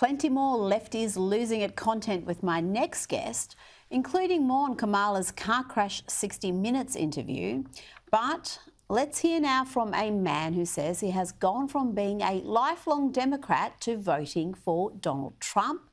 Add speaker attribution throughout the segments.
Speaker 1: plenty more lefties losing at content with my next guest, including more on Kamala's car crash 60 Minutes interview. But let's hear now from a man who says he has gone from being a lifelong Democrat to voting for Donald Trump.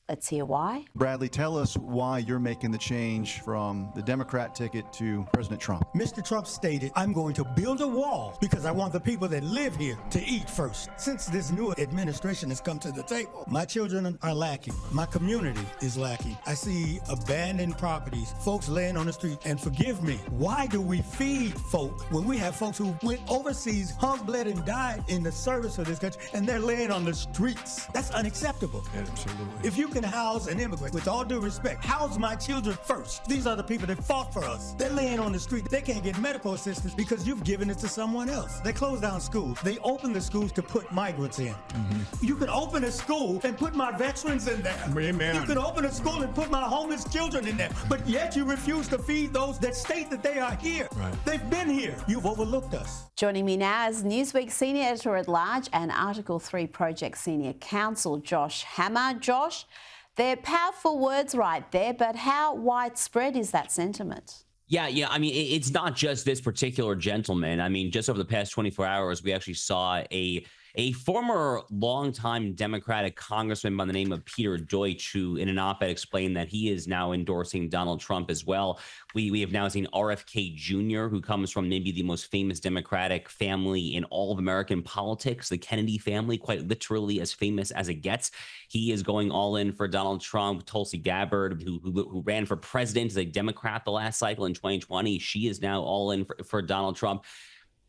Speaker 1: Let's hear why.
Speaker 2: Bradley, tell us why you're making the change from the Democrat ticket to President Trump.
Speaker 3: Mr. Trump stated, I'm going to build a wall because I want the people that live here to eat first. Since this new administration has come to the table, my children are lacking. My community is lacking. I see abandoned properties, folks laying on the street. And forgive me, why do we feed folk when we have folks who went overseas, hung, bled, and died in the service of this country, and they're laying on the streets? That's unacceptable.
Speaker 2: Absolutely.
Speaker 3: If you can house an immigrant, with all due respect, house my children first. These are the people that fought for us. They're laying on the street. They can't get medical assistance because you've given it to someone else. They closed down schools. They opened the schools to put migrants in. You can open a school and put my veterans in there.
Speaker 2: Amen.
Speaker 3: You can open a school and put my homeless children in there. But yet you refuse to feed those that state that they are here.
Speaker 2: Right.
Speaker 3: They've been here. You've overlooked us.
Speaker 1: Joining me now is Newsweek Senior Editor-at-Large and Article 3 Project Senior Counsel Josh Hammer. Josh, they're powerful words right there, but how widespread is that sentiment?
Speaker 4: Yeah. I mean, it's not just this particular gentleman. I mean, just over the past 24 hours, we actually saw a former longtime Democratic congressman by the name of Peter Deutsch, who in an op-ed explained that he is now endorsing Donald Trump as well. We have now seen RFK Jr., who comes from maybe the most famous Democratic family in all of American politics, the Kennedy family, quite literally as famous as it gets. He is going all in for Donald Trump. Tulsi Gabbard, who ran for president as a Democrat the last cycle in 2020, she is now all in for Donald Trump.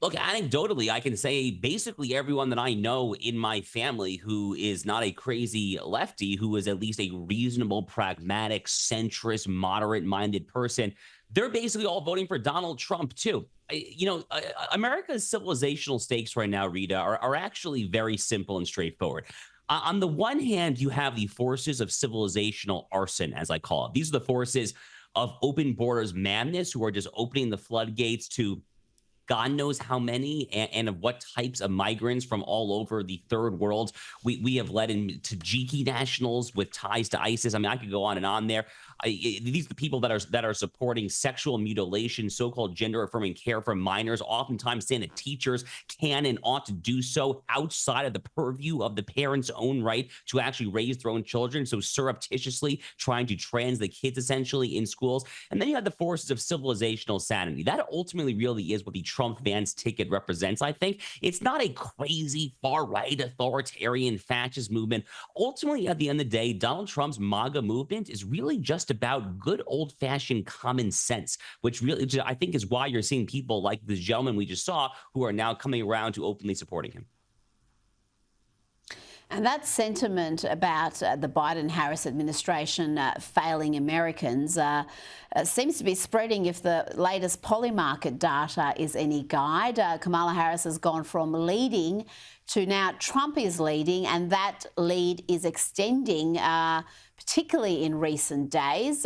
Speaker 4: Look, anecdotally, I can say basically everyone that I know in my family who is not a crazy lefty, who is at least a reasonable, pragmatic, centrist, moderate-minded person, they're basically all voting for Donald Trump, too. America's civilizational stakes right now, Rita, are actually very simple and straightforward. On the one hand, you have the forces of civilizational arson, as I call it. These are the forces of open borders madness who are just opening the floodgates to God knows how many and of what types of migrants from all over the third world. We have led in Tajiki nationals with ties to ISIS. I mean, I could go on and on there. These are the people that are supporting sexual mutilation, so-called gender-affirming care for minors, oftentimes saying that teachers can and ought to do so outside of the purview of the parents' own right to actually raise their own children, so surreptitiously trying to trans the kids essentially in schools. And then you have the forces of civilizational sanity. That ultimately really is what the Trump fans ticket represents, I think. It's not a crazy far-right authoritarian fascist movement. Ultimately, at the end of the day, Donald Trump's MAGA movement is really just about good old-fashioned common sense, which really, I think, is why you're seeing people like this gentleman we just saw who are now coming around to openly supporting him.
Speaker 1: And that sentiment about the Biden-Harris administration failing Americans seems to be spreading if the latest Polymarket data is any guide. Kamala Harris has gone from leading to now Trump is leading, and that lead is extending, particularly in recent days.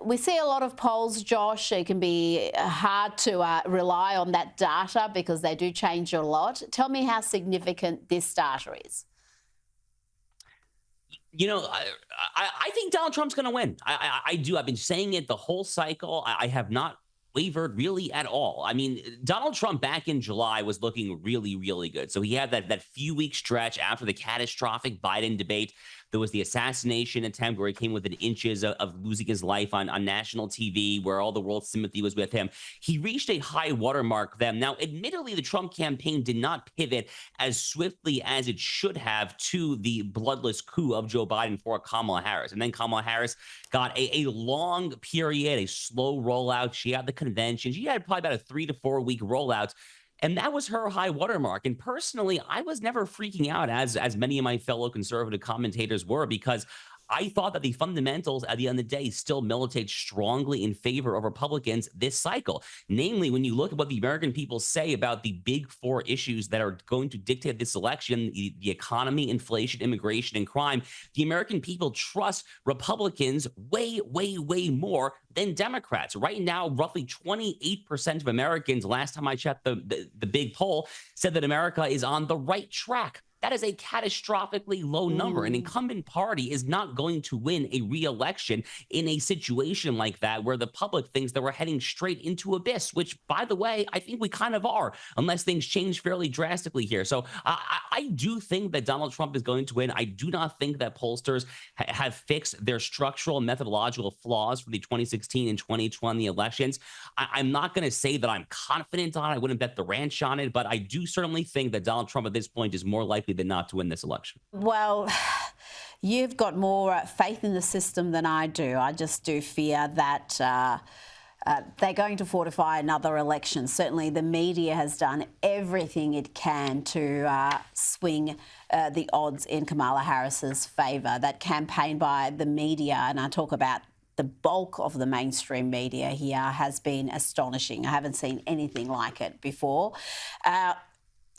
Speaker 1: We see a lot of polls, Josh. It can be hard to rely on that data because they do change a lot. Tell me how significant this data is.
Speaker 4: You know, I think Donald Trump's going to win. I do. I've been saying it the whole cycle. I have not wavered really at all. I mean, Donald Trump back in July was looking really, really good. So he had that few week stretch after the catastrophic Biden debate. There was the assassination attempt where he came within inches of losing his life on national TV, where all the world's sympathy was with him. He reached a high watermark then. Now, admittedly, the Trump campaign did not pivot as swiftly as it should have to the bloodless coup of Joe Biden for Kamala Harris. And then Kamala Harris got a long period, a slow rollout. She had the convention. She had probably about a 3 to 4 week rollout. And that was her high watermark. And personally, I was never freaking out, as many of my fellow conservative commentators were, because I thought that the fundamentals at the end of the day still militate strongly in favor of Republicans this cycle. Namely, when you look at what the American people say about the big four issues that are going to dictate this election, the economy, inflation, immigration, and crime, the American people trust Republicans way, way, way more than Democrats. Right now, roughly 28% of Americans, last time I checked the big poll, said that America is on the right track. that is a catastrophically low number. An incumbent party is not going to win a re-election in a situation like that where the public thinks that we're heading straight into abyss, which, by the way, I think we kind of are, unless things change fairly drastically here. So I do think that Donald Trump is going to win. I do not think that pollsters have fixed their structural and methodological flaws for the 2016 and 2020 elections. I'm not going to say that I'm confident on it. I wouldn't bet the ranch on it, but I do certainly think that Donald Trump at this point is more likely than not to win this election.
Speaker 1: Well, you've got more faith in the system than I do. I just do fear that they're going to fortify another election. Certainly the media has done everything it can to swing the odds in Kamala Harris's favour. That campaign by the media, and I talk about the bulk of the mainstream media here, has been astonishing. I haven't seen anything like it before.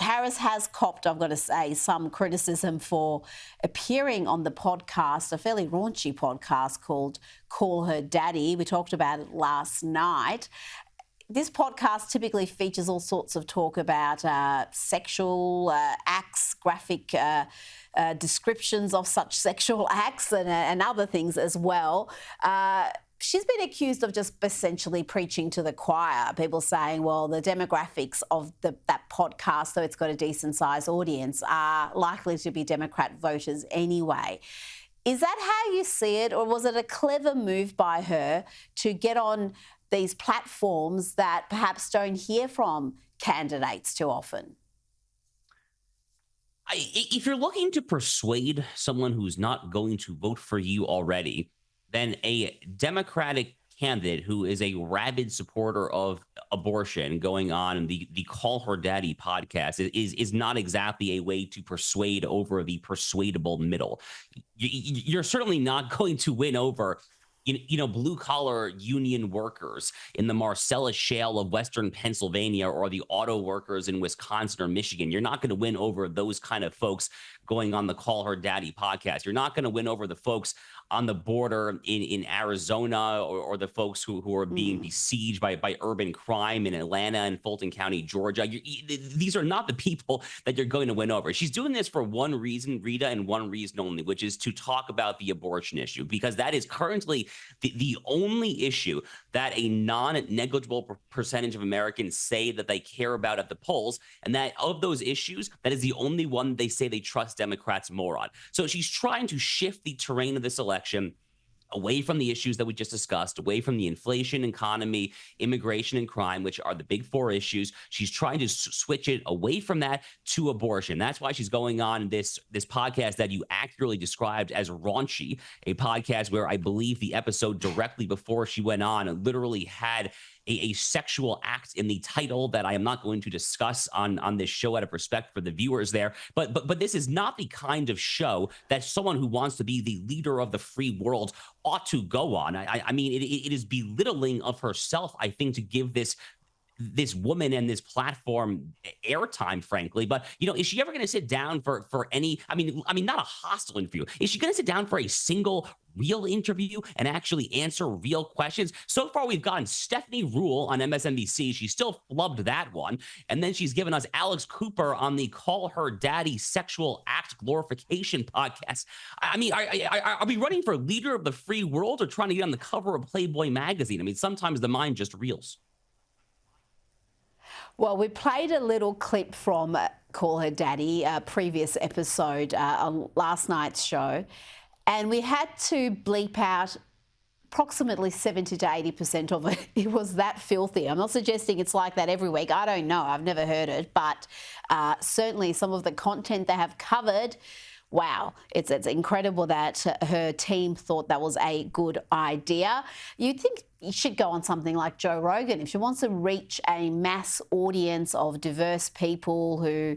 Speaker 1: Harris has copped, I've got to say, some criticism for appearing on the podcast, a fairly raunchy podcast called Call Her Daddy. We talked about it last night. This podcast typically features all sorts of talk about sexual acts, graphic descriptions of such sexual acts and other things as well. She's been accused of just essentially preaching to the choir. People saying, well, the demographics of that podcast, though it's got a decent-sized audience, are likely to be Democrat voters anyway. Is that how you see it, or was it a clever move by her to get on these platforms that perhaps don't hear from candidates too often?
Speaker 4: If you're looking to persuade someone who's not going to vote for you already, then a Democratic candidate who is a rabid supporter of abortion going on the Call Her Daddy podcast is not exactly a way to persuade over the persuadable middle. You're certainly not going to win over blue collar union workers in the Marcellus Shale of Western Pennsylvania or the auto workers in Wisconsin or Michigan. You're not going to win over those kind of folks going on the Call Her Daddy podcast. You're not going to win over the folks on the border in Arizona or the folks who are being besieged by urban crime in Atlanta and Fulton County, Georgia. These are not the people that you're going to win over. She's doing this for one reason, Rita, and one reason only, which is to talk about the abortion issue, because that is currently the only issue that a non-negligible percentage of Americans say that they care about at the polls. And that of those issues, that is the only one they say they trust Democrats more on. So she's trying to shift the terrain of this election away from the issues that we just discussed, away from the inflation, economy, immigration, and crime, which are the big four issues. She's trying to switch it away from that to abortion. That's why she's going on this podcast that you accurately described as raunchy, a podcast where I believe the episode directly before she went on literally had a sexual act in the title that I am not going to discuss on this show out of respect for the viewers there. But this is not the kind of show that someone who wants to be the leader of the free world ought to go on. I mean, it is belittling of herself, I think, to give this woman and this platform airtime, frankly. But, is she ever going to sit down for any, I mean, not a hostile interview. Is she going to sit down for a single real interview and actually answer real questions? So far, we've gotten Stephanie Ruhle on MSNBC. She still flubbed that one. And then she's given us Alex Cooper on the Call Her Daddy sexual act glorification podcast. I mean, are we running for leader of the free world or trying to get on the cover of Playboy magazine? I mean, sometimes the mind just reels.
Speaker 1: Well, we played a little clip from Call Her Daddy, a previous episode on last night's show, and we had to bleep out approximately 70 to 80% of it. It was that filthy. I'm not suggesting it's like that every week. I don't know. I've never heard it. But certainly some of the content they have covered, wow, it's incredible that her team thought that was a good idea. You'd think you should go on something like Joe Rogan. If she wants to reach a mass audience of diverse people who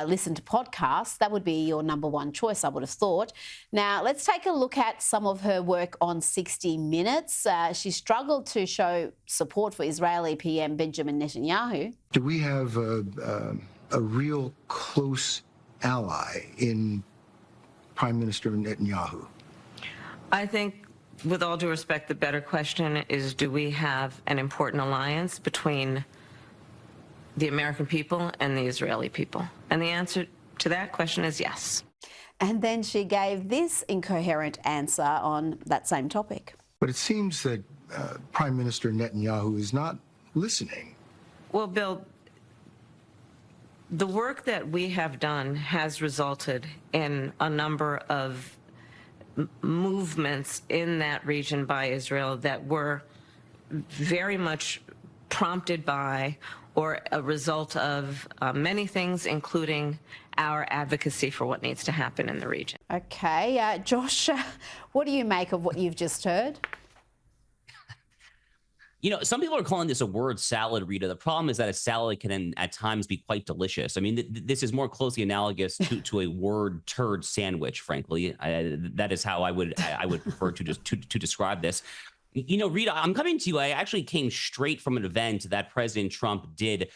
Speaker 1: listen to podcasts, that would be your number one choice, I would have thought. Now, let's take a look at some of her work on 60 Minutes. She struggled to show support for Israeli PM Benjamin Netanyahu.
Speaker 5: Do we have a real close ally in Prime Minister Netanyahu?
Speaker 6: I think, with all due respect, the better question is, do we have an important alliance between the American people and the Israeli people? And the answer to that question is yes.
Speaker 1: And then she gave this incoherent answer on that same topic.
Speaker 5: But it seems that Prime Minister Netanyahu is not listening.
Speaker 6: Well, Bill, the work that we have done has resulted in a number of movements in that region by Israel that were very much prompted by or a result of many things, including our advocacy for what needs to happen in the region.
Speaker 1: Okay, Josh, what do you make of what you've just heard?
Speaker 4: You know, some people are calling this a word salad, Rita. The problem is that a salad can at times be quite delicious. I mean, this is more closely analogous to a word turd sandwich, frankly. That is how I would prefer to describe this. You know, Rita, I'm coming to you. I actually came straight from an event that President Trump did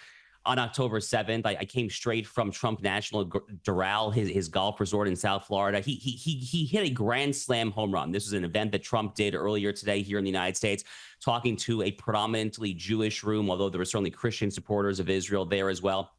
Speaker 4: on October 7th. I came straight from Trump National Doral, his golf resort in South Florida. He hit a grand slam home run. This was an event that Trump did earlier today here in the United States, talking to a predominantly Jewish room, although there were certainly Christian supporters of Israel there as well.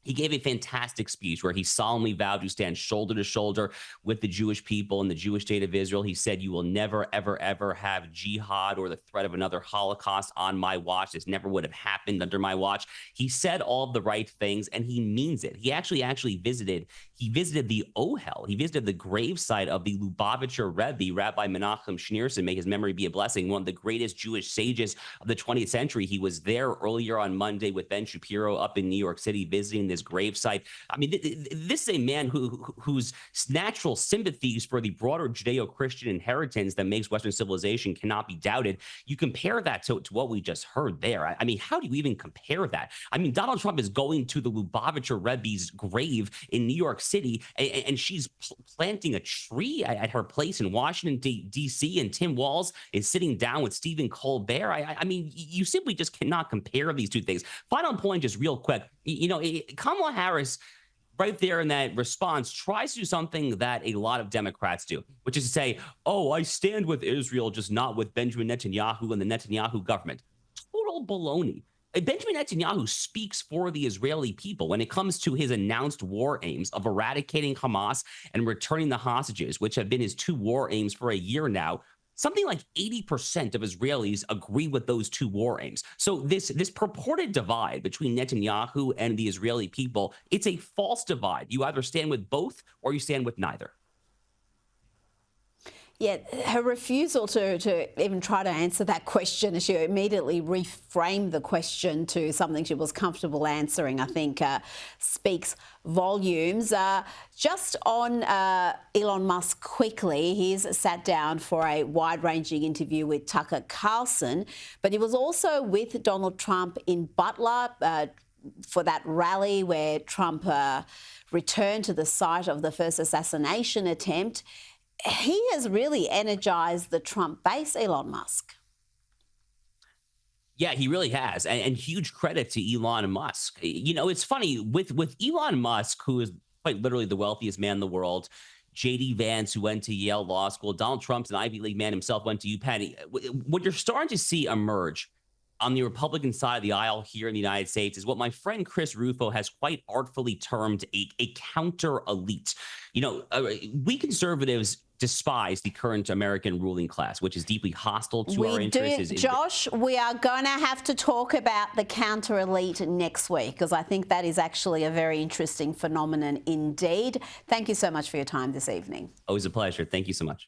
Speaker 4: He gave a fantastic speech where he solemnly vowed to stand shoulder to shoulder with the Jewish people and the Jewish state of Israel. He said, "You will never, ever, ever have jihad or the threat of another Holocaust on my watch. This never would have happened under my watch." He said all of the right things, and he means it. He actually visited the Ohel. He visited the gravesite of the Lubavitcher Rebbe, Rabbi Menachem Schneerson, may his memory be a blessing, one of the greatest Jewish sages of the 20th century. He was there earlier on Monday with Ben Shapiro up in New York City visiting this gravesite. I mean, this is a man whose natural sympathies for the broader Judeo-Christian inheritance that makes Western civilization cannot be doubted. You compare that to what we just heard there. I mean, how do you even compare that? I mean, Donald Trump is going to the Lubavitcher Rebbe's grave in New York City, and she's planting a tree at her place in Washington, D.C., and Tim Walz is sitting down with Stephen Colbert. I mean, you simply just cannot compare these two things. Final point, just real quick. You know, Kamala Harris, right there in that response, tries to do something that a lot of Democrats do, which is to say, oh, I stand with Israel, just not with Benjamin Netanyahu and the Netanyahu government. Total baloney. Benjamin Netanyahu speaks for the Israeli people when it comes to his announced war aims of eradicating Hamas and returning the hostages, which have been his two war aims for a year now. Something like 80% of Israelis agree with those two war aims. So this purported divide between Netanyahu and the Israeli people, it's a false divide. You either stand with both or you stand with neither.
Speaker 1: Yeah, her refusal to even try to answer that question, she immediately reframed the question to something she was comfortable answering, I think speaks volumes. Just on Elon Musk quickly, he's sat down for a wide-ranging interview with Tucker Carlson, but he was also with Donald Trump in Butler for that rally where Trump returned to the site of the first assassination attempt. He has really energized the Trump base, Elon Musk.
Speaker 4: Yeah, he really has. And huge credit to Elon Musk. You know, it's funny with Elon Musk, who is quite literally the wealthiest man in the world, J.D. Vance, who went to Yale Law School, Donald Trump's an Ivy League man himself, went to UPenn. What you're starting to see emerge on the Republican side of the aisle here in the United States is what my friend Chris Rufo has quite artfully termed a counter elite. You know, we conservatives despise the current American ruling class, which is deeply hostile to our interests.
Speaker 1: Josh, we are going to have to talk about the counter elite next week, because I think that is actually a very interesting phenomenon indeed. Thank you so much for your time this evening.
Speaker 4: Always a pleasure. Thank you so much.